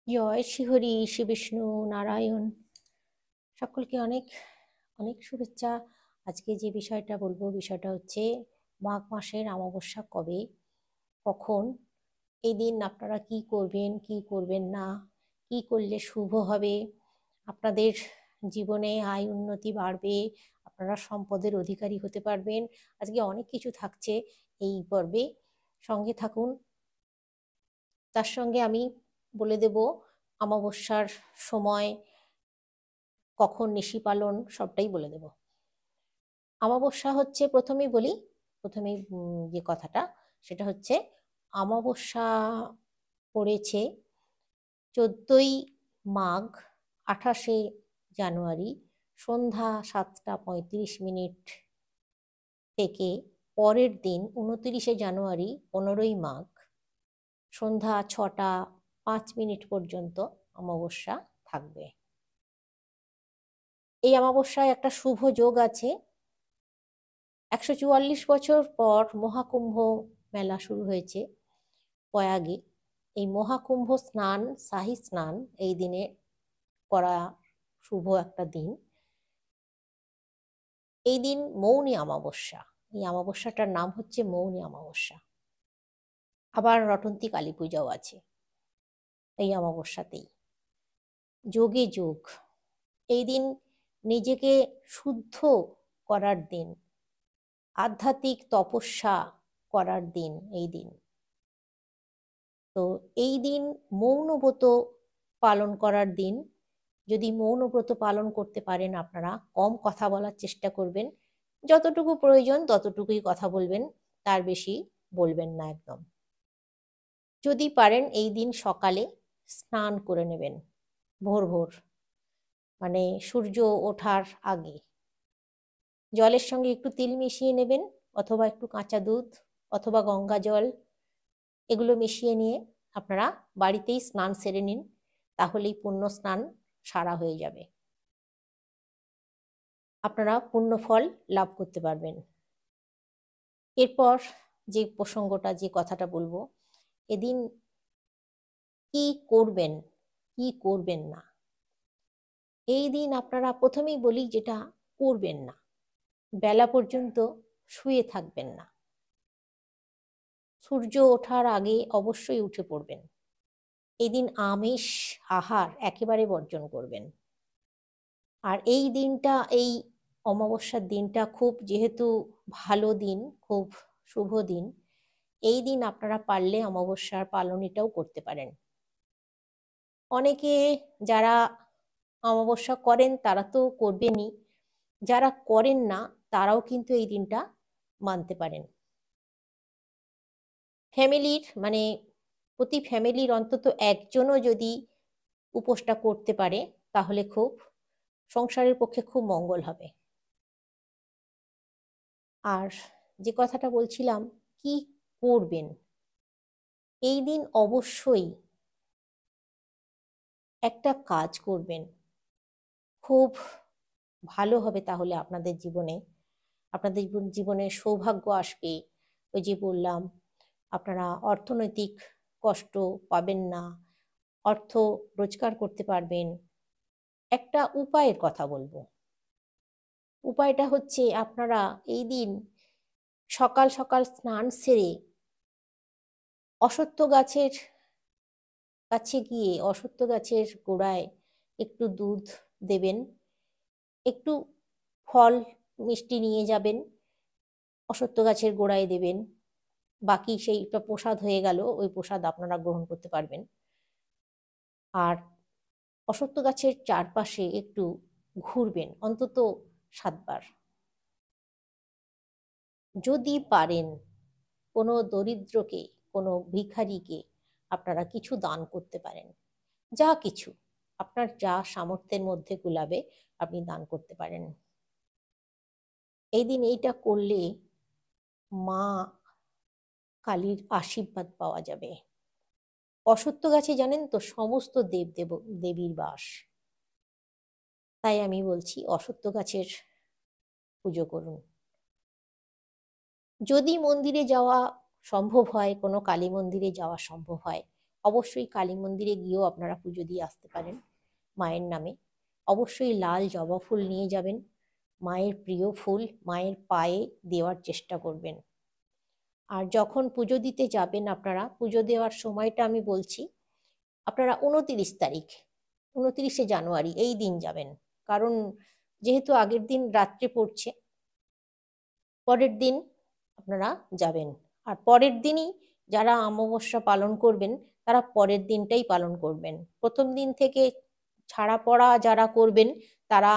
জয় শ্রীহরি শ্রী বিষ্ণু নারায়ণ। সকলকে অনেক অনেক শুভেচ্ছা। আজকে যে বিষয়টা বলবো, বিষয়টা হচ্ছে মাঘ মাসের অমাবস্যা কবে, কখন, এই দিন আপনারা কি করবেন কি করবেন না, কি করলে শুভ হবে, আপনাদের জীবনে আয় উন্নতি বাড়বে, আপনারা সম্পদের অধিকারী হতে পারবেন। আজকে অনেক কিছু থাকছে এই পর্বে, সঙ্গে থাকুন। তার সঙ্গে আমি বলে দেব অমাবস্যার সময়, কখন নিশি পালন, সবটাই বলে দেব। অমাবস্যা হচ্ছে, প্রথমেই বলি, প্রথমেই যে কথাটা সেটা হচ্ছে অমাবস্যা পড়েছে 14ই মাঘ, 28শে জানুয়ারি সন্ধ্যা 7টা 35 মিনিট থেকে পরের দিন 29শে জানুয়ারি 15ই মাঘ সন্ধ্যা 6টা 5 মিনিট পর্যন্ত অমাবস্যা থাকবে। এই অমাবস্যায় একটা শুভ যোগ আছে। 144 বছর পর মহাকুম্ভ মেলা শুরু হয়েছে প্রয়াগে। এই মহাকুম্ভ স্নান, শাহী স্নান এই দিনে করা শুভ একটা দিন। এই দিন মৌনী অমাবস্যা, এই অমাবস্যাটার নাম হচ্ছে মৌনী অমাবস্যা। আবার রটন্তী কালী পূজাও আছে এই অমাবস্যাতেই। যোগে যোগ, এই দিন নিজেকে শুদ্ধ করার দিন, আধ্যাত্মিক তপস্যা করার দিন এই দিন। তো এই দিন মৌনব্রত পালন করার দিন। যদি মৌনব্রত পালন করতে পারেন, আপনারা কম কথা বলার চেষ্টা করবেন, যতটুকু প্রয়োজন ততটুকুই কথা বলবেন, তার বেশি বলবেন না একদম। যদি পারেন এই দিন সকালে স্নান করে নেবেন, ভোর ভোর, মানে সূর্য ওঠার আগে। জলের সঙ্গে একটু তিল মিশিয়ে নেবেন, অথবা একটু কাঁচা দুধ, অথবা গঙ্গা জল, এগুলো মিশিয়ে নিয়ে আপনারা বাড়িতেই স্নান সেরে নিন, তাহলেই পুণ্য স্নান সারা হয়ে যাবে, আপনারা পুণ্য ফল লাভ করতে পারবেন। এরপর যে প্রসঙ্গটা, যে কথাটা বলবো, এদিন কি করবেন কি করবেন না। এই দিন আপনারা, প্রথমেই বলি যেটা করবেন না, বেলা পর্যন্ত শুয়ে থাকবেন না। সূর্য ওঠার আগে অবশ্যই উঠে পড়বেন। এই দিন আমিষ আহার একেবারে বর্জন করবেন। আর এই দিনটা, এই অমাবস্যার দিনটা খুব, যেহেতু ভালো দিন, খুব শুভ দিন, এই দিন আপনারা পারলে অমাবস্যার পালনীটাও করতে পারেন। অনেকে যারা অমাবস্যা করেন তারা তো করবেনই, যারা করেন না তারাও কিন্তু এই দিনটা মানতে পারেন। ফ্যামিলির, মানে প্রতি ফ্যামিলির অন্তত একজনও যদি উপোসটা করতে পারে, তাহলে খুব, সংসারের পক্ষে খুব মঙ্গল হবে। আর যে কথাটা বলছিলাম, কি করবেন, এই দিন অবশ্যই একটা কাজ করবেন, খুব ভালো হবে। তাহলে আপনাদের জীবনে, আপনাদের জীবনে সৌভাগ্য আসবে। ওই যে বললাম, আপনারা অর্থনৈতিক কষ্ট পাবেন না, অর্থ রোজগার করতে পারবেন। একটা উপায়ের কথা বলবো। উপায়টা হচ্ছে, আপনারা এই দিন সকাল সকাল স্নান সেরে অশ্বত্থ গাছের কাছে গিয়ে, অশ্বত্থ গাছের গোড়ায় একটু দুধ দেবেন, একটু ফল মিষ্টি নিয়ে যাবেন, অশ্বত্থ গাছের গোড়ায় দেবেন। বাকি সেইটা প্রসাদ হয়ে গেল, ওই প্রসাদ আপনারা গ্রহণ করতে পারবেন। আর অশ্বত্থ গাছের চারপাশে একটু ঘুরবেন, অন্তত 7বার। যদি পারেন কোনো দরিদ্রকে, কোনো ভিখারিকে আপনারা কিছু দান করতে পারেন। যা কিছু আপনার যা সামর্থ্যের মধ্যে কুলাবে, আপনি দান করতে পারেন। এই দিন এইটা করলে মা কালীর আশীর্বাদ পাওয়া যাবে। অশ্বত্থ গাছে জানেন তো সমস্ত দেবীর বাস। তাই আমি বলছি, অশ্বত্থ গাছের পুজো করুন। যদি মন্দিরে যাওয়া সম্ভব হয়, কোনো কালী মন্দিরে যাওয়া সম্ভব হয়, অবশ্যই কালী মন্দিরে গিয়েও আপনারা পুজো দিয়ে আসতে পারেন মায়ের নামে। অবশ্যই লাল জবা ফুল নিয়ে যাবেন, মায়ের প্রিয় ফুল, মায়ের পায়ে দেওয়ার চেষ্টা করবেন। আর যখন পুজো দিতে যাবেন আপনারা, পুজো দেওয়ার সময়টা আমি বলছি, আপনারা 29 তারিখ, 29শে জানুয়ারি এই দিন যাবেন। কারণ যেহেতু আগের দিন রাত্রে পড়ছে, পরের দিন আপনারা যাবেন। আর পরের দিনই যারা অমাবস্যা পালন করবেন তারা পরের দিনটাই পালন করবেন। প্রথম দিন থেকে ছাড়া পড়া যারা করবেন তারা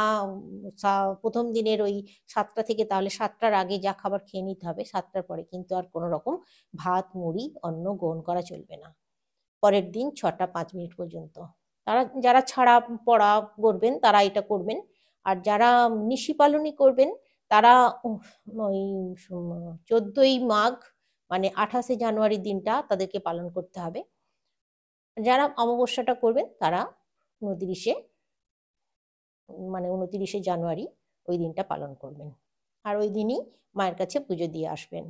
প্রথম দিনের ওই 7টা থেকে, তাহলে 7টার আগে যা খাবার খেয়ে নিতে হবে, 7টার পরে কিন্তু আর কোনো রকম ভাত মুড়ি অন্ন গ্রহণ করা চলবে না পরের দিন 6টা 5 মিনিট পর্যন্ত। তারা যারা ছাড়া পড়া করবেন তারা এটা করবেন। আর যারা নিশি পালনই করবেন তারা ওই 14ই মাঘ মানে 28শে জানুয়ারির দিনটা তাদেরকে পালন করতে হবে। যারা অমাবস্যাটা করবেন তারা 29শে জানুয়ারি ওই দিনটা পালন করবেন। আর ওই দিনই মায়ের কাছে পুজো দিয়ে আসবেন,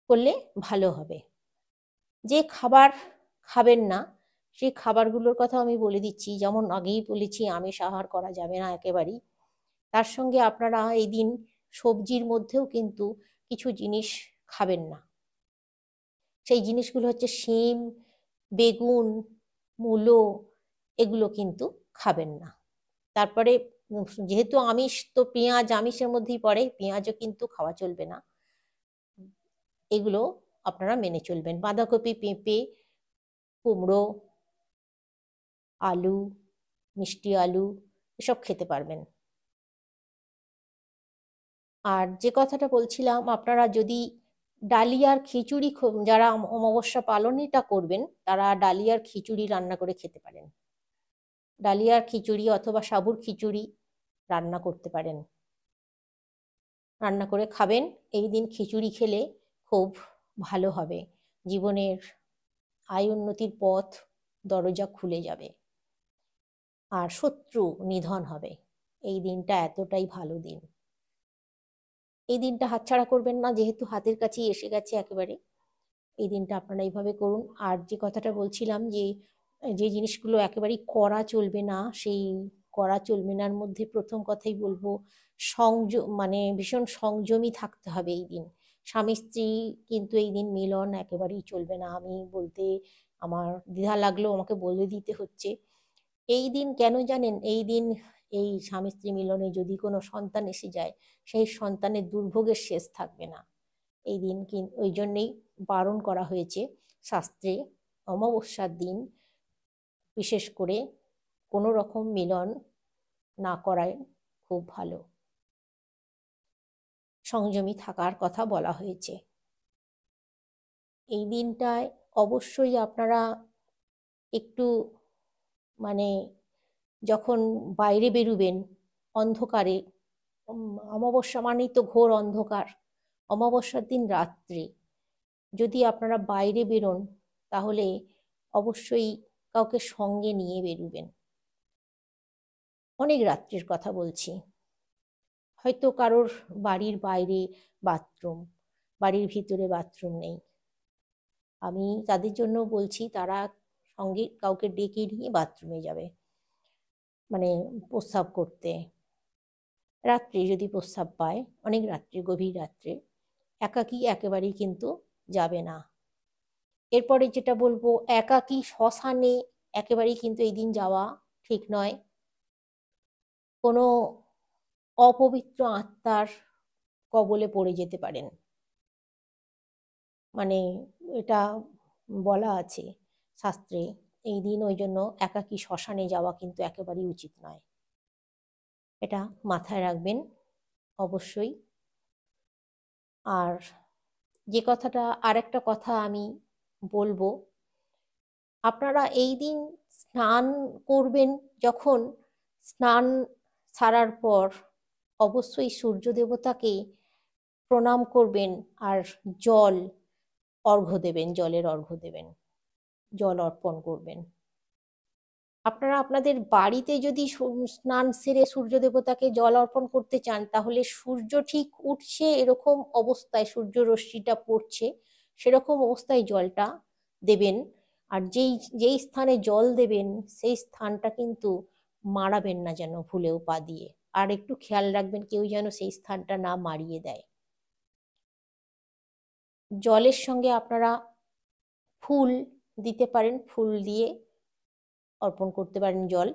করলে ভালো হবে। যে খাবার খাবেন না সেই খাবারগুলোর কথা আমি বলে দিচ্ছি। যেমন আগেই বলেছি, আমিষ আহার করা যাবে না একেবারেই। তার সঙ্গে আপনারা এই দিন সবজির মধ্যেও কিন্তু কিছু জিনিস খাবেন না। সেই জিনিসগুলো হচ্ছে শিম, বেগুন, মূলো, এগুলো কিন্তু খাবেন না। তারপরে যেহেতু আমিষ, তো পেঁয়াজ আমিষের মধ্যেই পড়ে, পেঁয়াজও কিন্তু খাওয়া চলবে না। এগুলো আপনারা মেনে চলবেন। বাঁধাকপি, পেঁপে, কুমড়ো, আলু, মিষ্টি আলু এসব খেতে পারবেন। আর যে কথাটা বলছিলাম, আপনারা যদি ডালিয়ার খিচুড়ি, যারা অমাবস্যা পালনটা করবেন তারা ডালিয়ার খিচুড়ি রান্না করে খেতে পারেন। ডালিয়ার খিচুড়ি অথবা সাবুর খিচুড়ি রান্না করতে পারেন, রান্না করে খাবেন। এই দিন খিচুড়ি খেলে খুব ভালো হবে, জীবনের আয় উন্নতির পথ দরজা খুলে যাবে, আর শত্রু নিধন হবে। এই দিনটা এতটাই ভালো দিন, এই দিনটা হাতছাড়া করবেন না, যেহেতু হাতের কাছেই এসে গেছে একেবারে। এই দিনটা আপনারা এইভাবে করুন। আর যে কথাটা বলছিলাম যে যে জিনিসগুলো একেবারেই করা চলবে না, সেই করা চলবে নার মধ্যে প্রথম কথাই বলবো, সংযম, মানে ভীষণ সংযমী থাকতে হবে এই দিন। স্বামী স্ত্রী কিন্তু এই দিন মিলন একেবারেই চলবে না। আমি বলতে আমার দ্বিধা লাগলেও আমাকে বলে দিতে হচ্ছে। এই দিন কেন জানেন? এই দিন এই স্বামী স্ত্রী মিলনে যদি কোনো সন্তান এসে যায়, সেই সন্তানের দুর্ভোগের শেষ থাকবে না। এই দিন ওই জন্যেই বারণ করা হয়েছে শাস্ত্রে, অমাবস্যার দিন বিশেষ করে কোনো রকম মিলন না করাই খুব ভালো। সংযমী থাকার কথা বলা হয়েছে। এই দিনটায় অবশ্যই আপনারা একটু, মানে যখন বাইরে বেরুবেন অন্ধকারে, অমাবস্যা মানেই তো ঘোর অন্ধকার, অমাবস্যার দিন রাত্রে যদি আপনারা বাইরে বেরোন তাহলে অবশ্যই কাউকে সঙ্গে নিয়ে বেরুবেন। অনেক রাত্রির কথা বলছি, হয়তো কারোর বাড়ির বাইরে বাথরুম, বাড়ির ভিতরে বাথরুম নেই, আমি তাদের জন্য বলছি তারা সঙ্গে কাউকে ডেকে নিয়ে বাথরুমে যাবে, মানে প্রস্রাব করতে। রাত্রে যদি প্রস্রাব পায়, অনেক রাত্রে, গভীর রাত্রে, একাকী একেবারেই কিন্তু যাবে না। এরপরে যেটা বলবো, একাকী শ্মশানে একেবারেই কিন্তু এই দিন যাওয়া ঠিক নয়। কোনো অপবিত্র আত্মার কবলে পড়ে যেতে পারেন, মানে এটা বলা আছে শাস্ত্রে। এই দিন ওই জন্য একাকী শ্মশানে যাওয়া কিন্তু একেবারেই উচিত নয়, এটা মাথায় রাখবেন অবশ্যই। আর যে কথাটা, আরেকটা কথা আমি বলবো, আপনারা এই দিন স্নান করবেন, যখন স্নান সারার পর অবশ্যই সূর্য দেবতাকে প্রণাম করবেন আর জল অর্ঘ্য দেবেন, জলের অর্ঘ্য দেবেন, জল অর্পণ করবেন। আপনারা আপনাদের বাড়িতে যদি স্নান সেরে সূর্য দেবতাকে জল অর্পণ করতে চান, তাহলে সূর্য ঠিক উঠছে এরকম অবস্থায়, সূর্য রশ্মিটা পড়ছে সেরকম অবস্থায় জলটা দেবেন। আর যেই যেই স্থানে জল দেবেন সেই স্থানটা কিন্তু মাড়াবেন না যেন ভুলেও পা দিয়ে। আর একটু খেয়াল রাখবেন কেউ যেন সেই স্থানটা না মাড়িয়ে দেয়। জলের সঙ্গে আপনারা ফুল দিতে পারেন, ফুল দিয়ে অর্পণ করতে পারেন জল।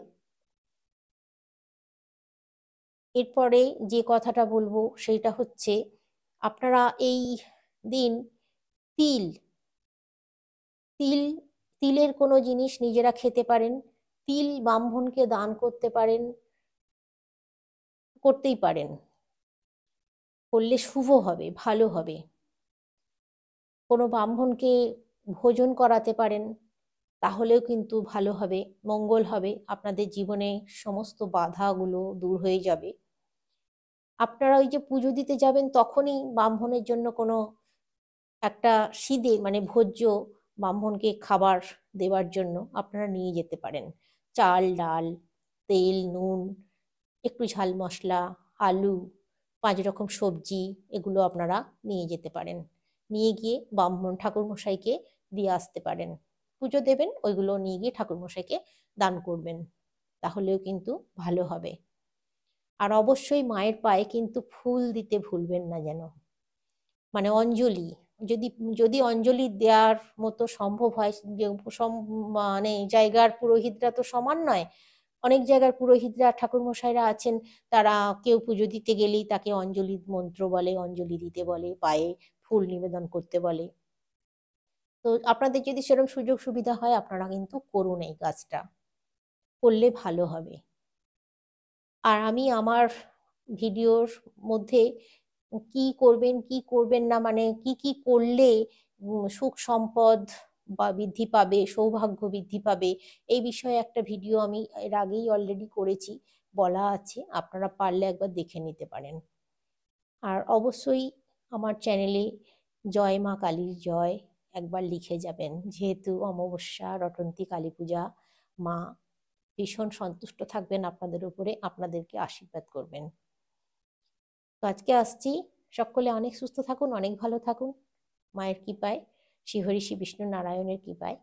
এরপরে যে কথাটা বলবো সেটা হচ্ছে, আপনারা এই দিন তিল তিল তিলের কোনো জিনিস নিজেরা খেতে পারেন, তিল ব্রাহ্মণকে দান করতে পারেন, করতেই পারেন, করলে শুভ হবে, ভালো হবে। কোনো ব্রাহ্মণকে ভোজন করাতে পারেন, তাহলেও কিন্তু ভালো হবে, মঙ্গল হবে, আপনাদের জীবনে সমস্ত বাধাগুলো দূর হয়ে যাবে। আপনারা ওই যে পুজো দিতে যাবেন তখনই ব্রাহ্মণের জন্য কোনো একটা সিদে মানে ভোজ্য ব্রাহ্মণকে খাবার দেওয়ার জন্য আপনারা নিয়ে যেতে পারেন। চাল, ডাল, তেল, নুন, একটু ঝাল মশলা, আলু, 5 রকম সবজি, এগুলো আপনারা নিয়ে যেতে পারেন। নিয়ে গিয়ে ব্রাহ্মণ ঠাকুরমশাইকে দিয়ে আসতে পারেন। পুজো দেবেন, ওইগুলো নিয়ে গিয়ে ঠাকুরমশাইকে দান করবেন, তাহলেও কিন্তু ভালো হবে। আর অবশ্যই মায়ের পায়ে কিন্তু ফুল দিতে ভুলবেন না যেন, মানে অঞ্জলি, যদি যদি অঞ্জলি দেওয়ার মতো সম্ভব হয়, যে মানে জায়গার পুরোহিতরা তো সমান নয়, অনেক জায়গার পুরোহিতরা ঠাকুরমশাইরা আছেন, তারা কেউ পুজো দিতে গেলেই তাকে অঞ্জলি মন্ত্র বলে, অঞ্জলি দিতে বলে, পায়ে ফুল নিবেদন করতে বলে। তো আপনাদের যদি সেরকম সুযোগ সুবিধা হয় আপনারা কিন্তু করুন, এই কাজটা করলে ভালো হবে। আর আমি আমার ভিডিওর মধ্যে কি করবেন কি করবেন না, মানে কি কি করলে সুখ সম্পদ বা বৃদ্ধি পাবে, সৌভাগ্য বৃদ্ধি পাবে, এই বিষয়ে একটা ভিডিও আমি এর আগেই অলরেডি করেছি, বলা আছে, আপনারা পারলে একবার দেখে নিতে পারেন। আর অবশ্যই আমার চ্যানেলে জয় মা কালীর জয় একবার লিখে যাবেন, যেহেতু অমাবস্যা, রটন্তী কালী পূজা, মা ভীষণ সন্তুষ্ট থাকবেন আপনাদের উপরে, আপনাদেরকে আশীর্বাদ করবেন। তো আজকে আসছি, সকলে অনেক সুস্থ থাকুন, অনেক ভালো থাকুন, মায়ের কৃপায়, শ্রীহরি শ্রী বিষ্ণু নারায়ণের কৃপায়।